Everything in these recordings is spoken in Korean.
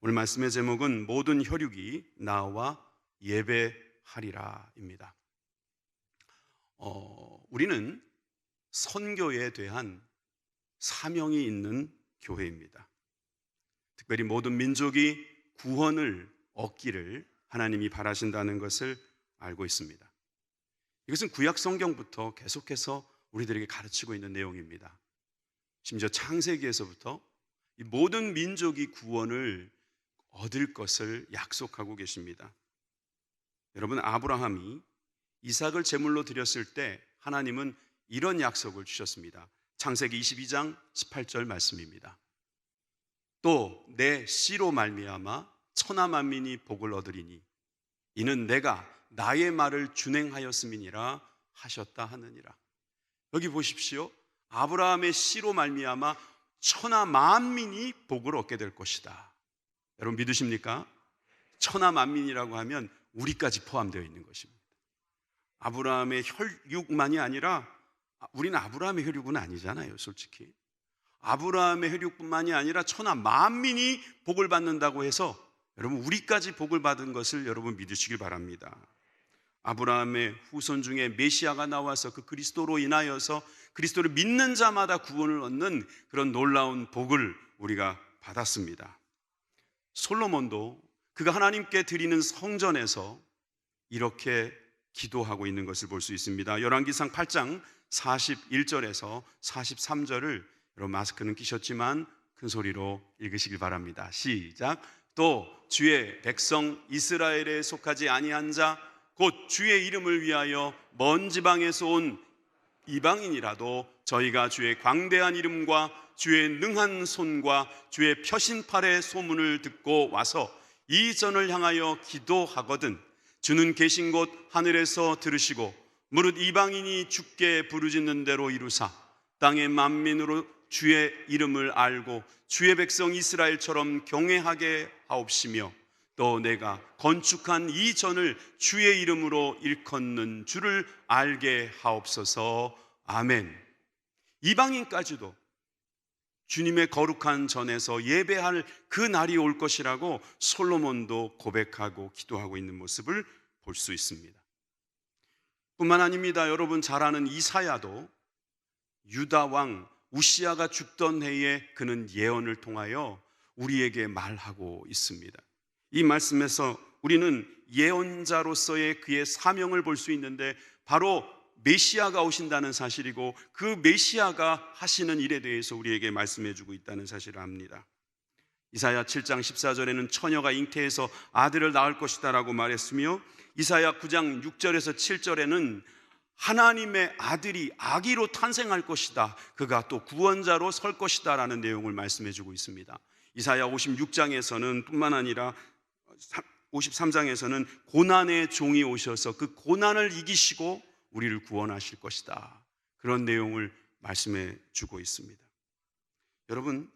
오늘 말씀의 제목은 모든 혈육이 나와 예배하리라입니다. 우리는 선교에 대한 사명이 있는 교회입니다. 특별히 모든 민족이 구원을 얻기를 하나님이 바라신다는 것을 알고 있습니다. 이것은 구약 성경부터 계속해서 우리들에게 가르치고 있는 내용입니다. 심지어 창세기에서부터 이 모든 민족이 구원을 얻을 것을 약속하고 계십니다. 여러분, 아브라함이 이삭을 제물로 드렸을 때 하나님은 이런 약속을 주셨습니다. 창세기 22장 18절 말씀입니다. 또 내 씨로 말미암아 천하 만민이 복을 얻으리니 이는 내가 나의 말을 준행하였음이니라 하셨다 하느니라. 여기 보십시오. 아브라함의 씨로 말미암아 천하 만민이 복을 얻게 될 것이다. 여러분 믿으십니까? 천하 만민이라고 하면 우리까지 포함되어 있는 것입니다. 아브라함의 혈육만이 아니라, 우리는 아브라함의 혈육은 아니잖아요, 솔직히. 아브라함의 혈육뿐만이 아니라 천하 만민이 복을 받는다고 해서 여러분 우리까지 복을 받은 것을 여러분 믿으시길 바랍니다. 아브라함의 후손 중에 메시아가 나와서 그 그리스도로 인하여서 그리스도를 믿는 자마다 구원을 얻는 그런 놀라운 복을 우리가 받았습니다. 솔로몬도 그가 하나님께 드리는 성전에서 이렇게 기도하고 있는 것을 볼 수 있습니다. 열왕기상 8장 41절에서 43절을 여러분 마스크는 끼셨지만 큰 소리로 읽으시길 바랍니다. 시작. 또 주의 백성 이스라엘에 속하지 아니한 자 곧 주의 이름을 위하여 먼 지방에서 온 이방인이라도 저희가 주의 광대한 이름과 주의 능한 손과 주의 펴신팔의 소문을 듣고 와서 이 전을 향하여 기도하거든 주는 계신 곳 하늘에서 들으시고 무릇 이방인이 주께 부르짖는 대로 이루사 땅의 만민으로 주의 이름을 알고 주의 백성 이스라엘처럼 경외하게 하옵시며 또 내가 건축한 이 전을 주의 이름으로 일컫는 주를 알게 하옵소서. 아멘. 이방인까지도 주님의 거룩한 전에서 예배할 그 날이 올 것이라고 솔로몬도 고백하고 기도하고 있는 모습을 볼 수 있습니다. 뿐만 아닙니다. 여러분 잘 아는 이사야도 유다 왕 우시아가 죽던 해에 그는 예언을 통하여 우리에게 말하고 있습니다. 이 말씀에서 우리는 예언자로서의 그의 사명을 볼 수 있는데 바로 메시아가 오신다는 사실이고 그 메시아가 하시는 일에 대해서 우리에게 말씀해 주고 있다는 사실을 압니다. 이사야 7장 14절에는 처녀가 잉태해서 아들을 낳을 것이다 라고 말했으며 이사야 9장 6절에서 7절에는 하나님의 아들이 아기로 탄생할 것이다, 그가 또 구원자로 설 것이다 라는 내용을 말씀해 주고 있습니다. 이사야 56장에서는 뿐만 아니라 53장에서는 고난의 종이 오셔서 그 고난을 이기시고 우리를 구원하실 것이다, 그런 내용을 말씀해 주고 있습니다. 여러분,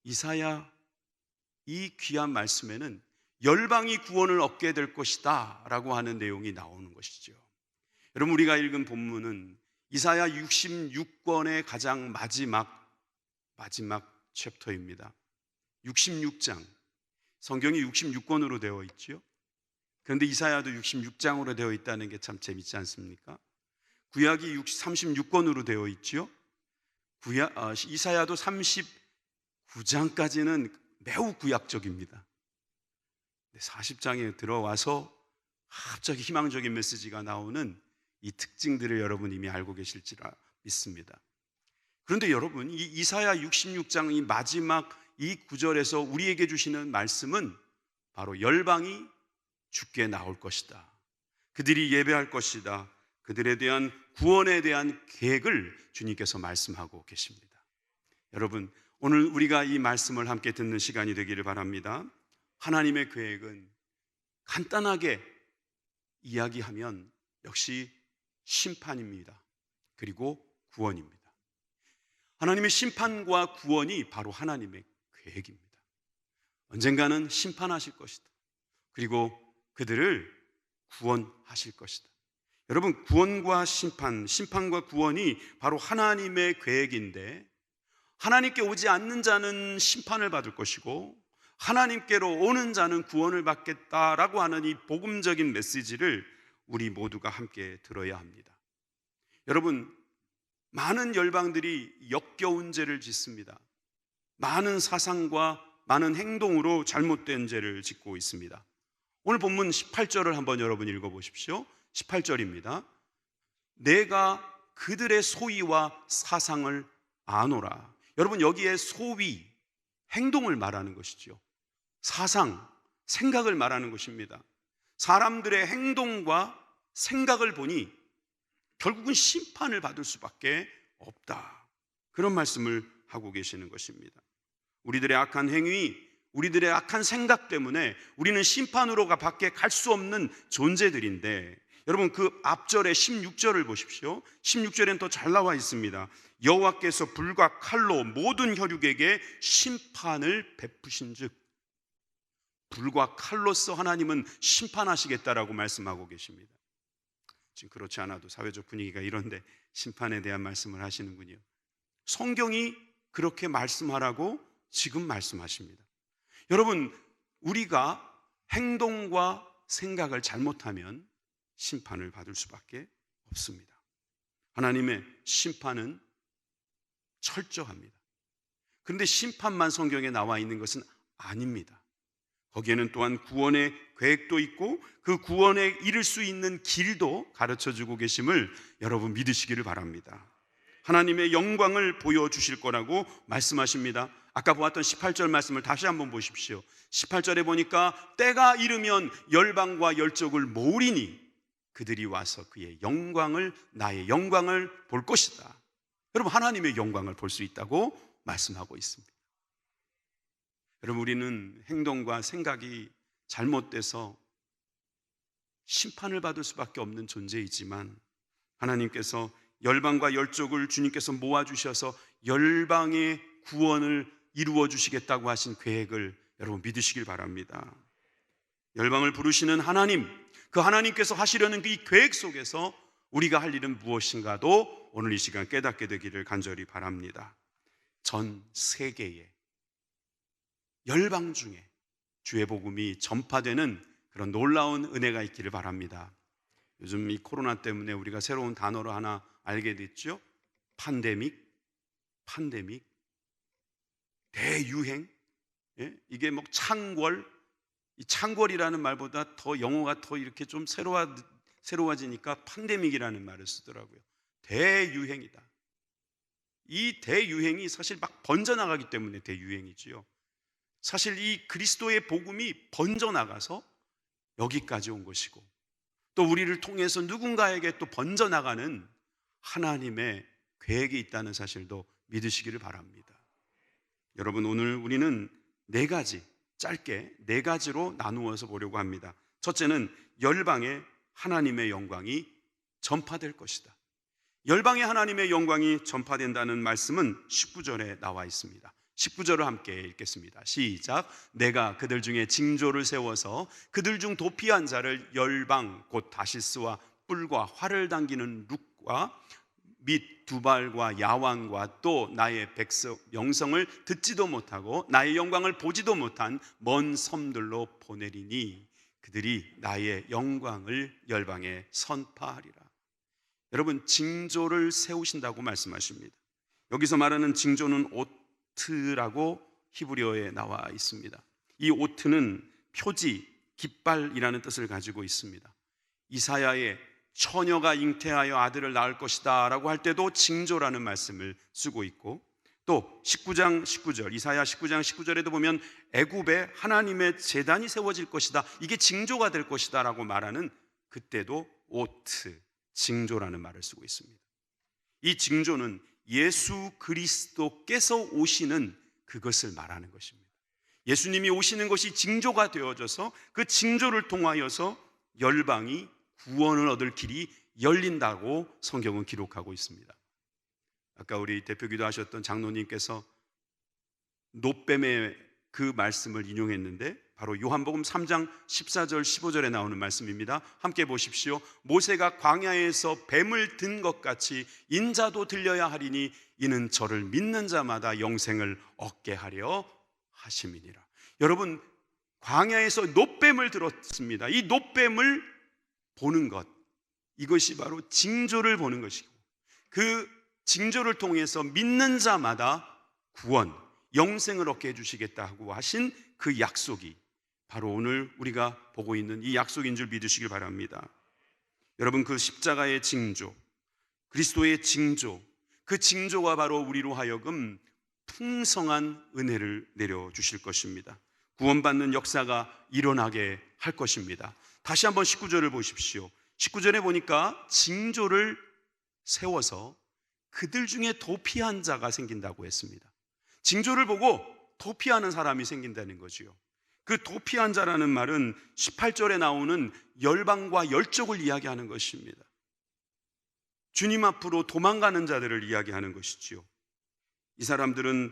이사야 이 귀한 말씀에는 열방이 구원을 얻게 될 것이다 라고 하는 내용이 나오는 것이죠. 여러분, 우리가 읽은 본문은 이사야 66권의 가장 마지막 챕터입니다. 66장. 성경이 66권으로 되어 있죠. 그런데 이사야도 66장으로 되어 있다는 게 참 재밌지 않습니까? 구약이 36권으로 되어 있죠. 이사야도 39장까지는 매우 구약적입니다. 40장에 들어와서 갑자기 희망적인 메시지가 나오는 이 특징들을 여러분 이미 알고 계실지라 믿습니다. 그런데 여러분, 이 이사야 66장 이 마지막 이 구절에서 우리에게 주시는 말씀은 바로 열방이 주께 나올 것이다, 그들이 예배할 것이다, 그들에 대한 구원에 대한 계획을 주님께서 말씀하고 계십니다. 여러분, 오늘 우리가 이 말씀을 함께 듣는 시간이 되기를 바랍니다. 하나님의 계획은 간단하게 이야기하면 역시 심판입니다. 그리고 구원입니다. 하나님의 심판과 구원이 바로 하나님의 계획입니다. 언젠가는 심판하실 것이다. 그리고 그들을 구원하실 것이다. 여러분, 구원과 심판과 구원이 바로 하나님의 계획인데 하나님께 오지 않는 자는 심판을 받을 것이고 하나님께로 오는 자는 구원을 받겠다라고 하는 이 복음적인 메시지를 우리 모두가 함께 들어야 합니다. 여러분, 많은 열방들이 역겨운 죄를 짓습니다. 많은 사상과 많은 행동으로 잘못된 죄를 짓고 있습니다. 오늘 본문 18절을 한번 여러분 읽어보십시오. 18절입니다. 내가 그들의 소위와 사상을 아노라. 여러분, 여기에 소위, 행동을 말하는 것이죠. 사상, 생각을 말하는 것입니다. 사람들의 행동과 생각을 보니 결국은 심판을 받을 수밖에 없다. 그런 말씀을 하고 계시는 것입니다. 우리들의 악한 행위, 우리들의 악한 생각 때문에 우리는 심판으로 밖에 갈 수 없는 존재들인데, 여러분 그 앞절에 16절을 보십시오. 16절엔 더 잘 나와 있습니다. 여호와께서 불과 칼로 모든 혈육에게 심판을 베푸신즉, 불과 칼로서 하나님은 심판하시겠다라고 말씀하고 계십니다. 지금 그렇지 않아도 사회적 분위기가 이런데 심판에 대한 말씀을 하시는군요. 성경이 그렇게 말씀하라고 지금 말씀하십니다. 여러분, 우리가 행동과 생각을 잘못하면 심판을 받을 수밖에 없습니다. 하나님의 심판은 철저합니다. 그런데 심판만 성경에 나와 있는 것은 아닙니다. 거기에는 또한 구원의 계획도 있고 그 구원에 이를 수 있는 길도 가르쳐주고 계심을 여러분 믿으시기를 바랍니다. 하나님의 영광을 보여주실 거라고 말씀하십니다. 아까 보았던 18절 말씀을 다시 한번 보십시오. 18절에 보니까 때가 이르면 열방과 열족을 모으리니 그들이 와서 그의 영광을, 나의 영광을 볼 것이다. 여러분, 하나님의 영광을 볼 수 있다고 말씀하고 있습니다. 여러분, 우리는 행동과 생각이 잘못돼서 심판을 받을 수밖에 없는 존재이지만 하나님께서 열방과 열족을 주님께서 모아주셔서 열방의 구원을 이루어 주시겠다고 하신 계획을 여러분 믿으시길 바랍니다. 열방을 부르시는 하나님, 그 하나님께서 하시려는 이 계획 속에서 우리가 할 일은 무엇인가도 오늘 이 시간 깨닫게 되기를 간절히 바랍니다. 전 세계에 열방 중에 주의 복음이 전파되는 그런 놀라운 은혜가 있기를 바랍니다. 요즘 이 코로나 때문에 우리가 새로운 단어로 하나 알게 됐죠. 팬데믹, 대유행. 이게 뭐 창궐, 이 창궐이라는 말보다 더 영어가 더 이렇게 좀 새로워지니까 팬데믹이라는 말을 쓰더라고요. 대유행이다. 이 대유행이 사실 막 번져나가기 때문에 대유행이지요. 사실 이 그리스도의 복음이 번져나가서 여기까지 온 것이고, 또 우리를 통해서 누군가에게 또 번져나가는 하나님의 계획이 있다는 사실도 믿으시기를 바랍니다. 여러분, 오늘 우리는 짧게 네 가지로 나누어서 보려고 합니다. 첫째는 열방에 하나님의 영광이 전파될 것이다. 열방에 하나님의 영광이 전파된다는 말씀은 19절에 나와 있습니다. 19절을 함께 읽겠습니다. 시작. 내가 그들 중에 징조를 세워서 그들 중 도피한 자를 열방 곧 다시스와 뿔과 활을 당기는 룩과 및 두발과 야왕과 또 나의 백성 영성을 듣지도 못하고 나의 영광을 보지도 못한 먼 섬들로 보내리니 그들이 나의 영광을 열방에 선파하리라. 여러분, 징조를 세우신다고 말씀하십니다. 여기서 말하는 징조는 오트라고 히브리어에 나와 있습니다. 이 오트는 표지, 깃발이라는 뜻을 가지고 있습니다. 이사야의 처녀가 잉태하여 아들을 낳을 것이다 라고 할 때도 징조라는 말씀을 쓰고 있고, 또 19장 19절, 이사야 19장 19절에도 보면 애굽에 하나님의 제단이 세워질 것이다, 이게 징조가 될 것이다 라고 말하는 그때도 오트, 징조라는 말을 쓰고 있습니다. 이 징조는 예수 그리스도께서 오시는 그것을 말하는 것입니다. 예수님이 오시는 것이 징조가 되어져서 그 징조를 통하여서 열방이 구원을 얻을 길이 열린다고 성경은 기록하고 있습니다. 아까 우리 대표기도 하셨던 장로님께서 노뱀의 그 말씀을 인용했는데 바로 요한복음 3장 14절 15절에 나오는 말씀입니다. 함께 보십시오. 모세가 광야에서 뱀을 든 것 같이 인자도 들려야 하리니 이는 저를 믿는 자마다 영생을 얻게 하려 하심이니라. 여러분, 광야에서 놋뱀을 들었습니다. 이 놋뱀을 보는 것, 이것이 바로 징조를 보는 것이고, 그 징조를 통해서 믿는 자마다 구원, 영생을 얻게 해주시겠다고 하신 그 약속이 바로 오늘 우리가 보고 있는 이 약속인 줄 믿으시길 바랍니다. 여러분, 그 십자가의 징조, 그리스도의 징조, 그 징조가 바로 우리로 하여금 풍성한 은혜를 내려주실 것입니다. 구원받는 역사가 일어나게 할 것입니다. 다시 한번 19절을 보십시오. 19절에 보니까 징조를 세워서 그들 중에 도피한 자가 생긴다고 했습니다. 징조를 보고 도피하는 사람이 생긴다는 거지요. 그 도피한 자라는 말은 18절에 나오는 열방과 열족을 이야기하는 것입니다. 주님 앞으로 도망가는 자들을 이야기하는 것이지요. 이 사람들은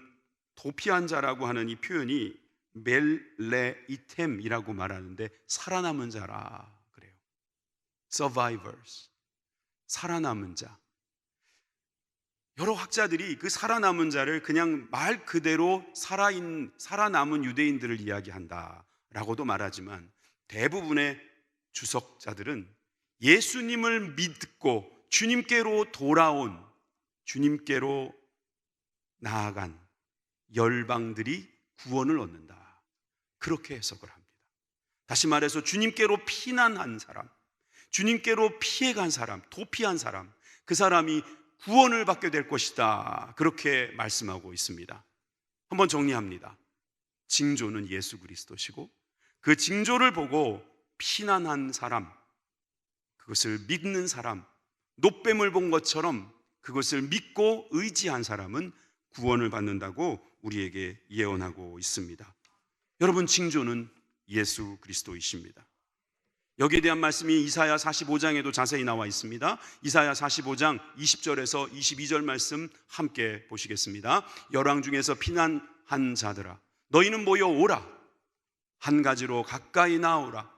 도피한 자라고 하는 이 표현이 멜레이템이라고 말하는데 살아남은 자라 그래요. Survivors, 살아남은 자. 여러 학자들이 그 살아남은 자를 그냥 말 그대로 살아남은 유대인들을 이야기한다라고도 말하지만, 대부분의 주석자들은 예수님을 믿고 주님께로 돌아온, 주님께로 나아간 열방들이 구원을 얻는다, 그렇게 해석을 합니다. 다시 말해서 주님께로 피난한 사람, 주님께로 피해간 사람, 도피한 사람, 그 사람이 구원을 받게 될 것이다, 그렇게 말씀하고 있습니다. 한번 정리합니다. 징조는 예수 그리스도시고, 그 징조를 보고 피난한 사람, 그것을 믿는 사람, 놋뱀을 본 것처럼 그것을 믿고 의지한 사람은 구원을 받는다고 우리에게 예언하고 있습니다. 여러분, 징조는 예수 그리스도이십니다. 여기에 대한 말씀이 이사야 45장에도 자세히 나와 있습니다. 이사야 45장 20절에서 22절 말씀 함께 보시겠습니다. 열왕 중에서 피난한 자들아, 너희는 모여오라. 한 가지로 가까이 나오라.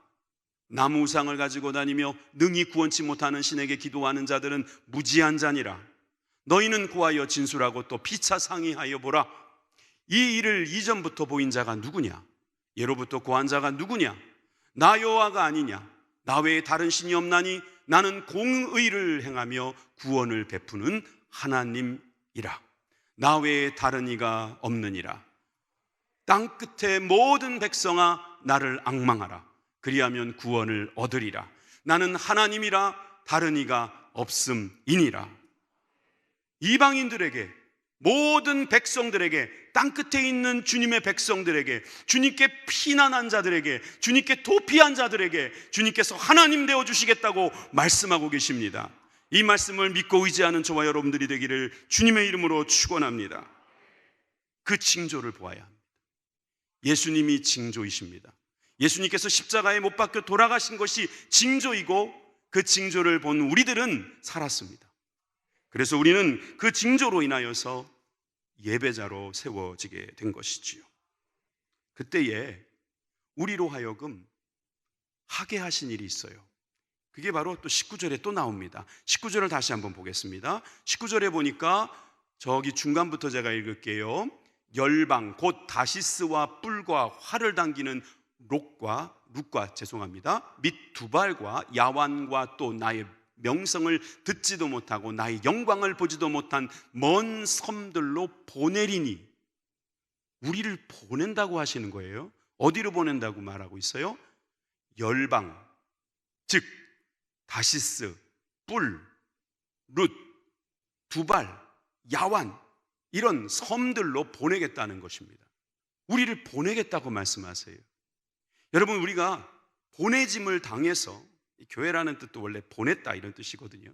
나무 우상을 가지고 다니며 능히 구원치 못하는 신에게 기도하는 자들은 무지한 자니라. 너희는 구하여 진술하고 또 피차 상의하여 보라. 이 일을 이전부터 보인 자가 누구냐? 예로부터 고한 자가 누구냐? 나 여호와가 아니냐? 나 외에 다른 신이 없나니 나는 공의를 행하며 구원을 베푸는 하나님이라. 나 외에 다른 이가 없느니라. 땅 끝의 모든 백성아, 나를 앙망하라. 그리하면 구원을 얻으리라. 나는 하나님이라, 다른 이가 없음이니라. 이방인들에게, 모든 백성들에게, 땅끝에 있는 주님의 백성들에게, 주님께 피난한 자들에게, 주님께 도피한 자들에게 주님께서 하나님 되어주시겠다고 말씀하고 계십니다. 이 말씀을 믿고 의지하는 저와 여러분들이 되기를 주님의 이름으로 축원합니다. 그 징조를 보아야 합니다. 예수님이 징조이십니다. 예수님께서 십자가에 못 박혀 돌아가신 것이 징조이고, 그 징조를 본 우리들은 살았습니다. 그래서 우리는 그 징조로 인하여서 예배자로 세워지게 된 것이지요. 그때에 우리로 하여금 하게 하신 일이 있어요. 그게 바로 또 19절에 또 나옵니다. 19절을 다시 한번 보겠습니다. 19절에 보니까 저기 중간부터 제가 읽을게요. 열방 곧 다시스와 뿔과 활을 당기는 룩과 및 두발과 야완과 또 나의 명성을 듣지도 못하고 나의 영광을 보지도 못한 먼 섬들로 보내리니, 우리를 보낸다고 하시는 거예요. 어디로 보낸다고 말하고 있어요? 열방, 즉 다시스, 뿔, 룻, 두발, 야완, 이런 섬들로 보내겠다는 것입니다. 우리를 보내겠다고 말씀하세요. 여러분, 우리가 보내짐을 당해서, 교회라는 뜻도 원래 보냈다 이런 뜻이거든요.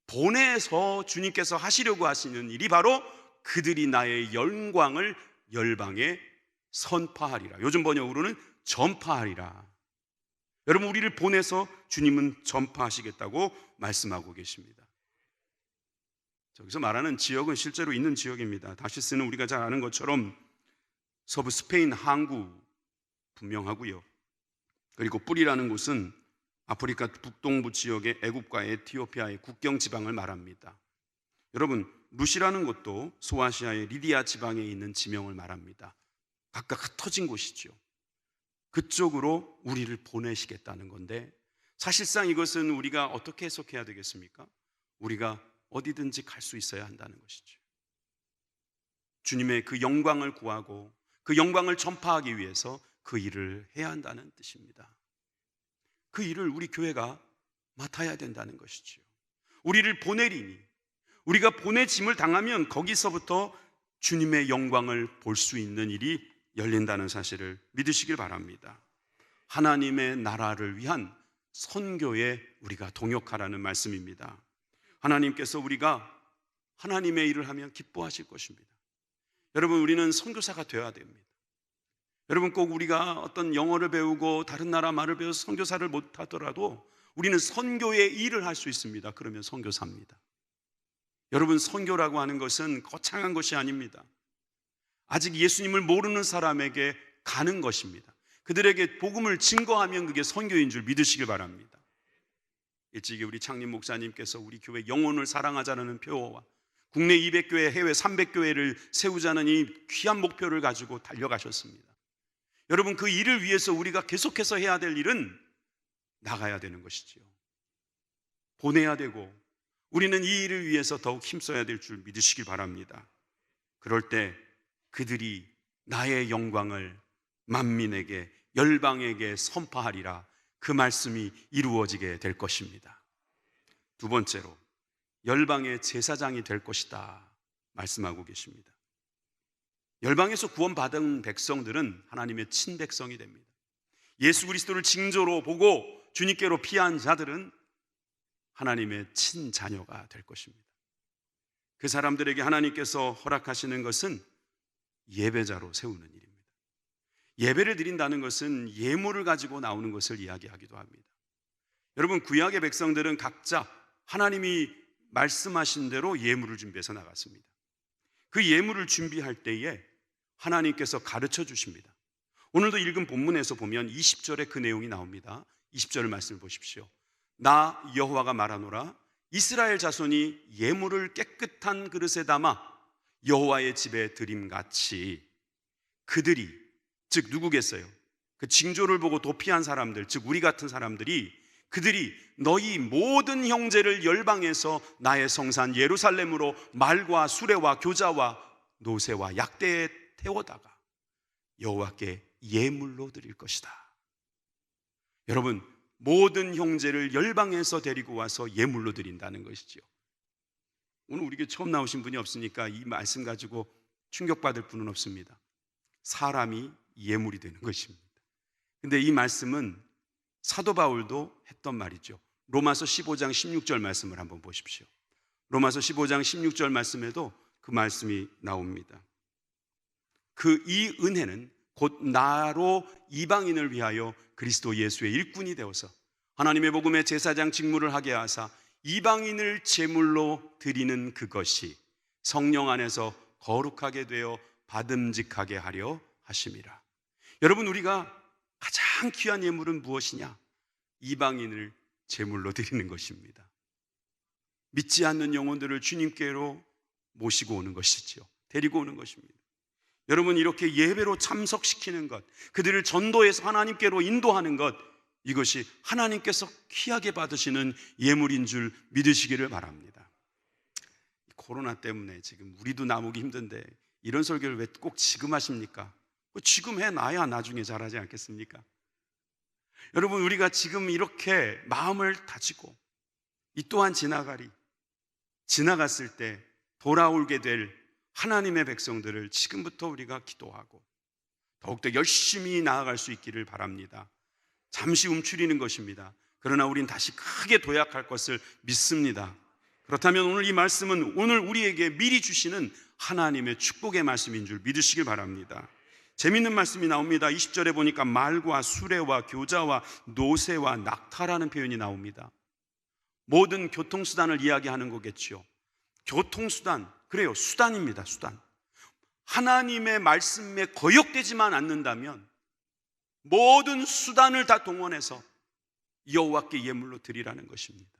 보내서 주님께서 하시려고 하시는 일이 바로 그들이 나의 영광을 열방에 선파하리라. 요즘 번역으로는 전파하리라. 여러분, 우리를 보내서 주님은 전파하시겠다고 말씀하고 계십니다. 저기서 말하는 지역은 실제로 있는 지역입니다. 다시스는 우리가 잘 아는 것처럼 서부 스페인 항구 분명하고요. 그리고 뿔이라는 곳은 아프리카 북동부 지역의 애굽과 에티오피아의 국경 지방을 말합니다. 여러분, 룻이라는 곳도 소아시아의 리디아 지방에 있는 지명을 말합니다. 각각 흩어진 곳이죠. 그쪽으로 우리를 보내시겠다는 건데, 사실상 이것은 우리가 어떻게 해석해야 되겠습니까? 우리가 어디든지 갈 수 있어야 한다는 것이죠. 주님의 그 영광을 구하고 그 영광을 전파하기 위해서 그 일을 해야 한다는 뜻입니다. 그 일을 우리 교회가 맡아야 된다는 것이죠. 우리를 보내리니, 우리가 보내짐을 당하면 거기서부터 주님의 영광을 볼 수 있는 일이 열린다는 사실을 믿으시길 바랍니다. 하나님의 나라를 위한 선교에 우리가 동역하라는 말씀입니다. 하나님께서 우리가 하나님의 일을 하면 기뻐하실 것입니다. 여러분, 우리는 선교사가 되어야 됩니다. 여러분, 꼭 우리가 어떤 영어를 배우고 다른 나라 말을 배워서 선교사를 못하더라도 우리는 선교의 일을 할 수 있습니다. 그러면 선교사입니다. 여러분, 선교라고 하는 것은 거창한 것이 아닙니다. 아직 예수님을 모르는 사람에게 가는 것입니다. 그들에게 복음을 증거하면 그게 선교인 줄 믿으시길 바랍니다. 일찍이 우리 창림 목사님께서 우리 교회 영혼을 사랑하자는 표어와 국내 200교회, 해외 300교회를 세우자는 이 귀한 목표를 가지고 달려가셨습니다. 여러분, 그 일을 위해서 우리가 계속해서 해야 될 일은 나가야 되는 것이지요. 보내야 되고 우리는 이 일을 위해서 더욱 힘써야 될 줄 믿으시길 바랍니다. 그럴 때 그들이 나의 영광을 만민에게, 열방에게 선포하리라, 그 말씀이 이루어지게 될 것입니다. 두 번째로, 열방의 제사장이 될 것이다 말씀하고 계십니다. 열방에서 구원받은 백성들은 하나님의 친백성이 됩니다. 예수 그리스도를 징조로 보고 주님께로 피한 자들은 하나님의 친자녀가 될 것입니다. 그 사람들에게 하나님께서 허락하시는 것은 예배자로 세우는 일입니다. 예배를 드린다는 것은 예물을 가지고 나오는 것을 이야기하기도 합니다. 여러분, 구약의 백성들은 각자 하나님이 말씀하신 대로 예물을 준비해서 나갔습니다. 그 예물을 준비할 때에 하나님께서 가르쳐 주십니다. 오늘도 읽은 본문에서 보면 20절에 그 내용이 나옵니다. 20절 말씀을 보십시오. 나 여호와가 말하노라, 이스라엘 자손이 예물을 깨끗한 그릇에 담아 여호와의 집에 드림같이 그들이, 즉 누구겠어요? 그 징조를 보고 도피한 사람들, 즉 우리 같은 사람들이, 그들이 너희 모든 형제를 열방에서 나의 성산 예루살렘으로 말과 수레와 교자와 노새와 약대에 태워다가 여호와께 예물로 드릴 것이다. 여러분, 모든 형제를 열방에서 데리고 와서 예물로 드린다는 것이죠. 오늘 우리에게 처음 나오신 분이 없으니까 이 말씀 가지고 충격받을 분은 없습니다. 사람이 예물이 되는 것입니다. 근데 이 말씀은 사도 바울도 했던 말이죠. 로마서 15장 16절 말씀을 한번 보십시오. 로마서 15장 16절 말씀에도 그 말씀이 나옵니다. 이 은혜는 곧 나로 이방인을 위하여 그리스도 예수의 일꾼이 되어서 하나님의 복음의 제사장 직무를 하게 하사 이방인을 제물로 드리는 그것이 성령 안에서 거룩하게 되어 받음직하게 하려 하심이라. 여러분, 우리가 가장 귀한 예물은 무엇이냐? 이방인을 제물로 드리는 것입니다. 믿지 않는 영혼들을 주님께로 모시고 오는 것이죠. 데리고 오는 것입니다. 여러분, 이렇게 예배로 참석시키는 것, 그들을 전도해서 하나님께로 인도하는 것, 이것이 하나님께서 귀하게 받으시는 예물인 줄 믿으시기를 바랍니다. 코로나 때문에 지금 우리도 나오기 힘든데 이런 설교를 왜 꼭 지금 하십니까? 지금 해놔야 나중에 잘하지 않겠습니까? 여러분, 우리가 지금 이렇게 마음을 다지고 이 또한 지나갔을 때 돌아오게 될 하나님의 백성들을 지금부터 우리가 기도하고 더욱더 열심히 나아갈 수 있기를 바랍니다. 잠시 움츠리는 것입니다. 그러나 우린 다시 크게 도약할 것을 믿습니다. 그렇다면 오늘 이 말씀은 오늘 우리에게 미리 주시는 하나님의 축복의 말씀인 줄 믿으시길 바랍니다. 재밌는 말씀이 나옵니다. 20절에 보니까 말과 수레와 교자와 노새와 낙타라는 표현이 나옵니다. 모든 교통수단을 이야기하는 거겠죠. 교통수단, 그래요, 수단입니다. 수단. 하나님의 말씀에 거역되지만 않는다면 모든 수단을 다 동원해서 여호와께 예물로 드리라는 것입니다.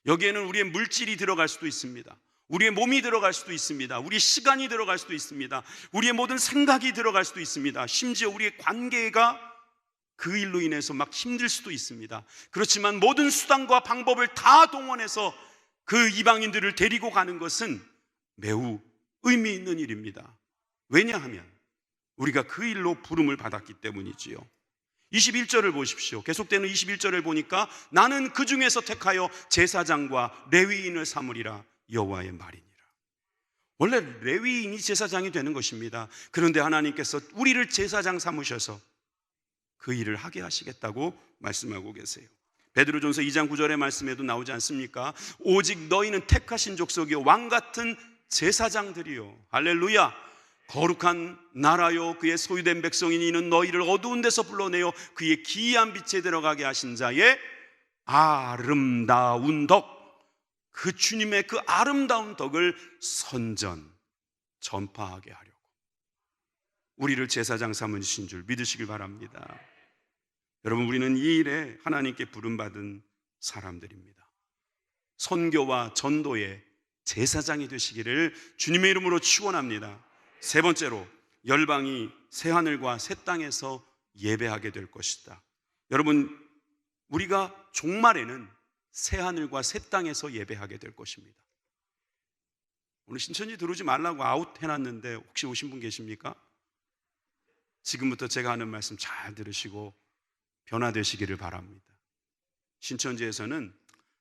여기에는 우리의 물질이 들어갈 수도 있습니다. 우리의 몸이 들어갈 수도 있습니다. 우리의 시간이 들어갈 수도 있습니다. 우리의 모든 생각이 들어갈 수도 있습니다. 심지어 우리의 관계가 그 일로 인해서 막 힘들 수도 있습니다. 그렇지만 모든 수단과 방법을 다 동원해서 그 이방인들을 데리고 가는 것은 매우 의미 있는 일입니다. 왜냐하면 우리가 그 일로 부름을 받았기 때문이지요. 21절을 보십시오. 계속되는 21절을 보니까 나는 그 중에서 택하여 제사장과 레위인을 삼으리라 여호와의 말이니라. 원래 레위인이 제사장이 되는 것입니다. 그런데 하나님께서 우리를 제사장 삼으셔서 그 일을 하게 하시겠다고 말씀하고 계세요. 베드로전서 2장 9절의 말씀에도 나오지 않습니까? 오직 너희는 택하신 족속이요 왕같은 제사장들이요, 할렐루야, 거룩한 나라요 그의 소유된 백성이니 이는 너희를 어두운 데서 불러내어 그의 기이한 빛에 들어가게 하신 자의 아름다운 덕, 그 주님의 그 아름다운 덕을 전파하게 하려고 우리를 제사장 삼으신 줄 믿으시길 바랍니다. 여러분, 우리는 이 일에 하나님께 부름받은 사람들입니다. 선교와 전도의 제사장이 되시기를 주님의 이름으로 축원합니다. 세 번째로, 열방이 새하늘과 새 땅에서 예배하게 될 것이다. 여러분, 우리가 종말에는 새하늘과 새 땅에서 예배하게 될 것입니다. 오늘 신천지 들어오지 말라고 아웃 해놨는데 혹시 오신 분 계십니까? 지금부터 제가 하는 말씀 잘 들으시고 변화되시기를 바랍니다. 신천지에서는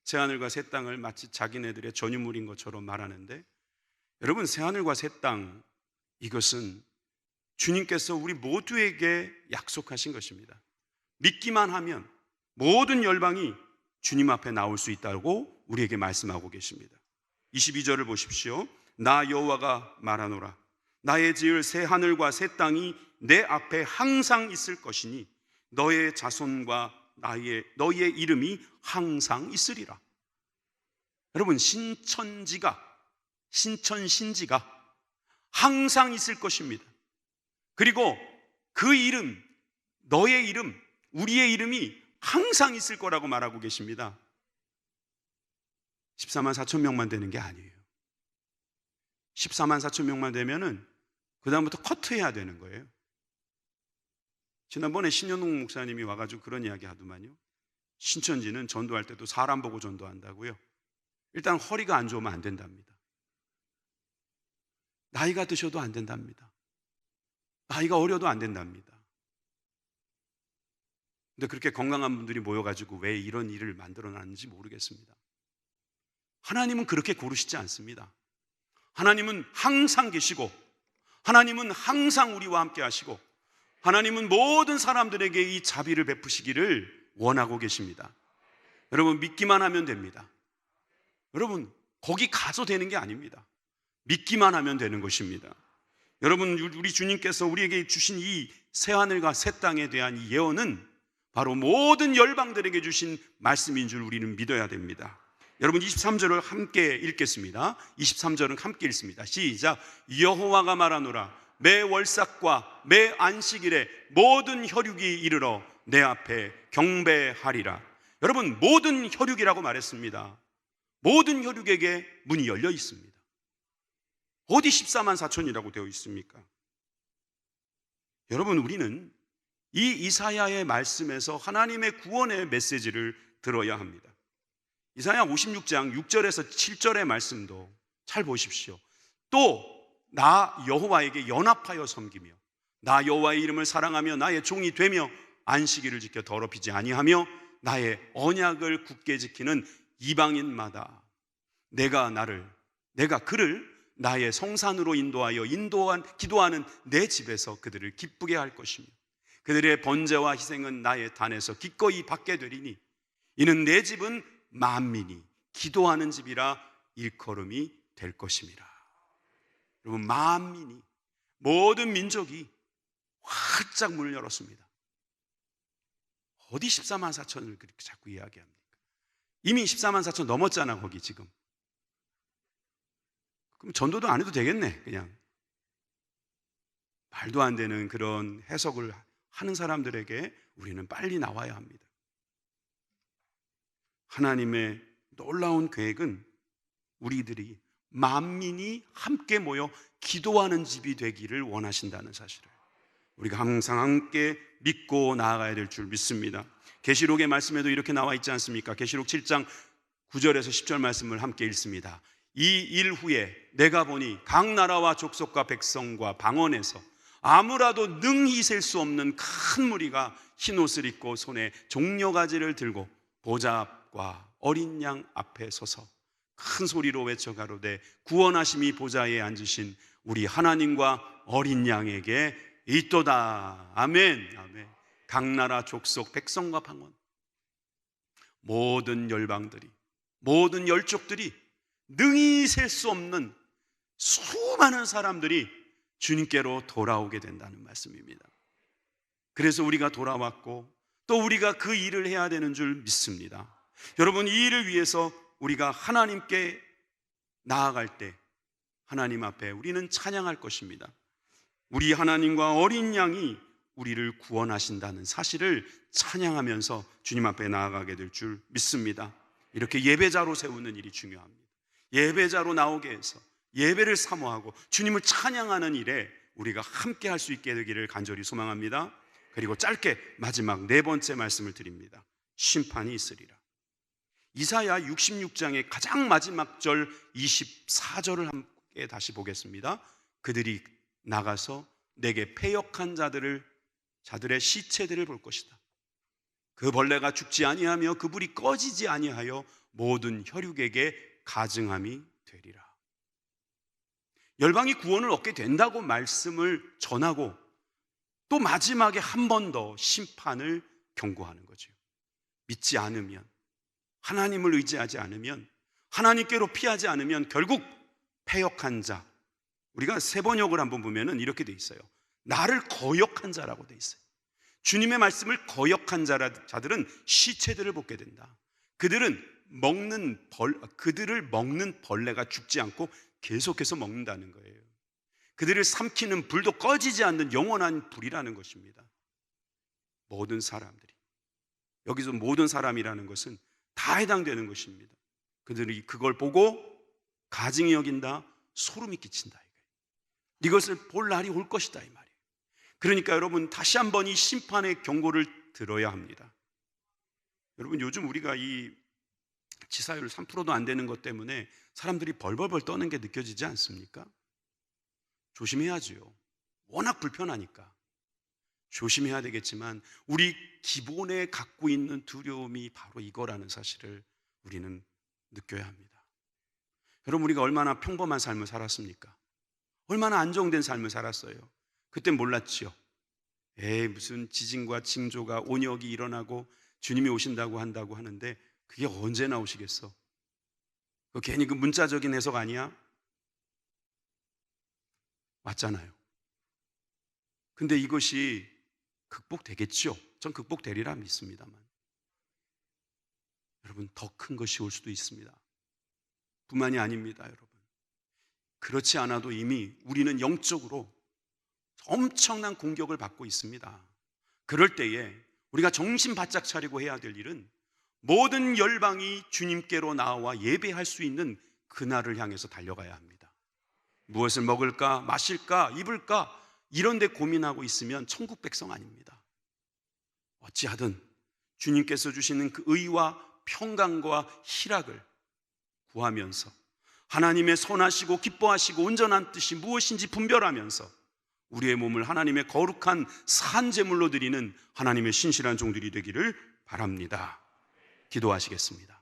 새하늘과 새 땅을 마치 자기네들의 전유물인 것처럼 말하는데, 여러분, 새하늘과 새 땅, 이것은 주님께서 우리 모두에게 약속하신 것입니다. 믿기만 하면 모든 열방이 주님 앞에 나올 수 있다고 우리에게 말씀하고 계십니다. 22절을 보십시오. 나 여호와가 말하노라. 나의 지을 새 하늘과 새 땅이 내 앞에 항상 있을 것이니 너의 자손과 너희의 이름이 항상 있으리라. 여러분, 신천지가, 신천신지가 항상 있을 것입니다. 그리고 그 이름, 너의 이름, 우리의 이름이 항상 있을 거라고 말하고 계십니다. 14만 4천 명만 되는 게 아니에요. 14만 4천 명만 되면은 그 다음부터 커트해야 되는 거예요. 지난번에 신현웅 목사님이 와가지고 그런 이야기 하더만요. 신천지는 전도할 때도 사람 보고 전도한다고요. 일단 허리가 안 좋으면 안 된답니다. 나이가 드셔도 안 된답니다. 나이가 어려도 안 된답니다. 근데 그렇게 건강한 분들이 모여가지고 왜 이런 일을 만들어놨는지 모르겠습니다. 하나님은 그렇게 고르시지 않습니다. 하나님은 항상 계시고, 하나님은 항상 우리와 함께 하시고, 하나님은 모든 사람들에게 이 자비를 베푸시기를 원하고 계십니다. 여러분, 믿기만 하면 됩니다. 여러분, 거기 가서 되는 게 아닙니다. 믿기만 하면 되는 것입니다. 여러분, 우리 주님께서 우리에게 주신 이 새하늘과 새 땅에 대한 이 예언은 바로 모든 열방들에게 주신 말씀인 줄 우리는 믿어야 됩니다. 여러분, 23절을 함께 읽겠습니다. 23절은 함께 읽습니다. 시작. 여호와가 말하노라. 매 월삭과 매 안식일에 모든 혈육이 이르러 내 앞에 경배하리라. 여러분, 모든 혈육이라고 말했습니다. 모든 혈육에게 문이 열려 있습니다. 어디 14만 4천이라고 되어 있습니까? 여러분, 우리는 이 이사야의 말씀에서 하나님의 구원의 메시지를 들어야 합니다. 이사야 56장 6절에서 7절의 말씀도 잘 보십시오. 또 나 여호와에게 연합하여 섬기며 나 여호와의 이름을 사랑하며 나의 종이 되며 안식일을 지켜 더럽히지 아니하며 나의 언약을 굳게 지키는 이방인마다 내가 그를 나의 성산으로 인도하여 기도하는 내 집에서 그들을 기쁘게 할 것이며 그들의 번제와 희생은 나의 단에서 기꺼이 받게 되리니 이는 내 집은 만민이 기도하는 집이라 일컬음이 될 것임이라. 여러분, 만민이, 모든 민족이 활짝 문을 열었습니다. 어디 14만 4천을 그렇게 자꾸 이야기합니까? 이미 14만 4천 넘었잖아, 거기 지금. 그럼 전도도 안 해도 되겠네, 그냥. 말도 안 되는 그런 해석을 하는 사람들에게 우리는 빨리 나와야 합니다. 하나님의 놀라운 계획은 우리들이 만민이 함께 모여 기도하는 집이 되기를 원하신다는 사실을 우리가 항상 함께 믿고 나아가야 될 줄 믿습니다. 계시록의 말씀에도 이렇게 나와 있지 않습니까? 계시록 7장 9절에서 10절 말씀을 함께 읽습니다. 이 일 후에 내가 보니 각 나라와 족속과 백성과 방언에서 아무라도 능히 셀 수 없는 큰 무리가 흰 옷을 입고 손에 종려가지를 들고 보좌 앞과 어린 양 앞에 서서 큰 소리로 외쳐 가로되 구원하심이 보좌에 앉으신 우리 하나님과 어린 양에게 있도다. 아멘. 아멘. 각 나라 족속 백성과 방언, 모든 열방들이, 모든 열족들이, 능히 셀 수 없는 수많은 사람들이 주님께로 돌아오게 된다는 말씀입니다. 그래서 우리가 돌아왔고 또 우리가 그 일을 해야 되는 줄 믿습니다. 여러분, 이 일을 위해서 우리가 하나님께 나아갈 때 하나님 앞에 우리는 찬양할 것입니다. 우리 하나님과 어린 양이 우리를 구원하신다는 사실을 찬양하면서 주님 앞에 나아가게 될 줄 믿습니다. 이렇게 예배자로 세우는 일이 중요합니다. 예배자로 나오게 해서 예배를 사모하고 주님을 찬양하는 일에 우리가 함께 할 수 있게 되기를 간절히 소망합니다. 그리고 짧게 마지막 네 번째 말씀을 드립니다. 심판이 있으리라. 이사야 66장의 가장 마지막 절 24절을 함께 다시 보겠습니다. 그들이 나가서 내게 패역한 자들의 시체들을 볼 것이다. 그 벌레가 죽지 아니하며 그 불이 꺼지지 아니하여 모든 혈육에게 가증함이 되리라. 열방이 구원을 얻게 된다고 말씀을 전하고 또 마지막에 한 번 더 심판을 경고하는 거죠. 믿지 않으면, 하나님을 의지하지 않으면, 하나님께로 피하지 않으면 결국 패역한 자, 우리가 세번역을 한번 보면은 이렇게 돼 있어요. 나를 거역한 자라고 돼 있어요. 주님의 말씀을 거역한 자들은 시체들을 벗게 된다. 그들을 먹는 벌레가 죽지 않고 계속해서 먹는다는 거예요. 그들을 삼키는 불도 꺼지지 않는 영원한 불이라는 것입니다. 모든 사람들이, 여기서 모든 사람이라는 것은 다 해당되는 것입니다. 그들이 그걸 보고 가증히 여긴다, 소름이 끼친다. 이것을 볼 날이 올 것이다, 이 말이에요. 그러니까 여러분, 다시 한번 이 심판의 경고를 들어야 합니다. 여러분, 요즘 우리가 이 지사율 3%도 안 되는 것 때문에 사람들이 벌벌벌 떠는 게 느껴지지 않습니까? 조심해야지요. 워낙 불편하니까 조심해야 되겠지만 우리 기본에 갖고 있는 두려움이 바로 이거라는 사실을 우리는 느껴야 합니다. 여러분, 우리가 얼마나 평범한 삶을 살았습니까? 얼마나 안정된 삶을 살았어요. 그땐 몰랐지요. 무슨 지진과 징조가 온역이 일어나고 주님이 오신다고 한다고 하는데 그게 언제 나오시겠어? 괜히 그 문자적인 해석 아니야? 맞잖아요. 근데 이것이 극복되겠죠. 전 극복되리라 믿습니다만 여러분, 더 큰 것이 올 수도 있습니다. 뿐만이 아닙니다. 여러분, 그렇지 않아도 이미 우리는 영적으로 엄청난 공격을 받고 있습니다. 그럴 때에 우리가 정신 바짝 차리고 해야 될 일은 모든 열방이 주님께로 나와 예배할 수 있는 그날을 향해서 달려가야 합니다. 무엇을 먹을까, 마실까, 입을까 이런 데 고민하고 있으면 천국 백성 아닙니다. 어찌하든 주님께서 주시는 그 의와 평강과 희락을 구하면서 하나님의 선하시고 기뻐하시고 온전한 뜻이 무엇인지 분별하면서 우리의 몸을 하나님의 거룩한 산제물로 드리는 하나님의 신실한 종들이 되기를 바랍니다. 기도하시겠습니다.